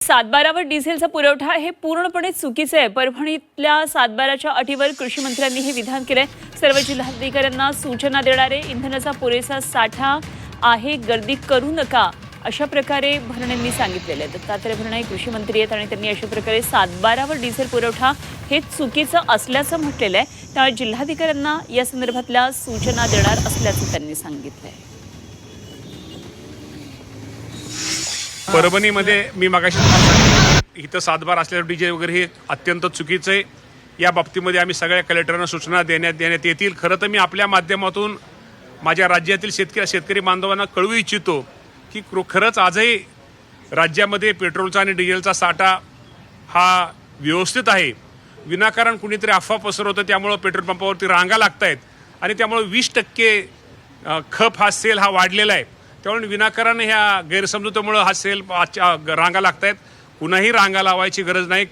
सातबारावर डिझेलचा पुरवठा हे पूर्णपणे चुकीचे आहे। परभणीतल्या सातबाराच्या अटीवर कृषी मंत्र्यांनी हे विधान केले। सर्व जिल्हाधिकाऱ्यांना सूचना देणारे इंधनाचा पुरेसा साठा आहे, गर्दी करू नका अशा प्रकारे भरणेंनी सांगितलेले आहे। दत्तात्रय भरणे कृषी मंत्री आहेत आणि त्यांनी अशा प्रकारे सातबारावर डिझेल पुरवठा हे चुकीचं असल्याचं म्हटलेलं आहे। त्यामुळे जिल्हाधिकाऱ्यांना या संदर्भातल्या सूचना देणार असल्याचं त्यांनी सांगितलंय। परभणीमध्ये मी मागाशी तुम्हाला सांगितलं इथं सातबार असलेलं डीजे वगैरे हे अत्यंत चुकीचं आहे। या बाबतीमध्ये आम्ही सगळ्या कलेक्टरांना सूचना देण्यात येतील। खरं तर मी आपल्या माध्यमातून माझ्या राज्यातील शेतकरी बांधवांना कळवू इच्छितो की खरंच आजही राज्यामध्ये पेट्रोलचा आणि डिझेलचा साठा हा व्यवस्थित आहे। विनाकारण कुणीतरी अफवा पसरवतं, त्यामुळं पेट्रोल पंपावरती रांगा लागत आहेत आणि त्यामुळे 20% खप हा सेल हा वाढलेला आहे। त्यामुळे विनाकारण ह्या गैरसमजुतीमुळे हा सेल रांगा लागत आहेत। कुणाही रांगा लावायची गरज नाही।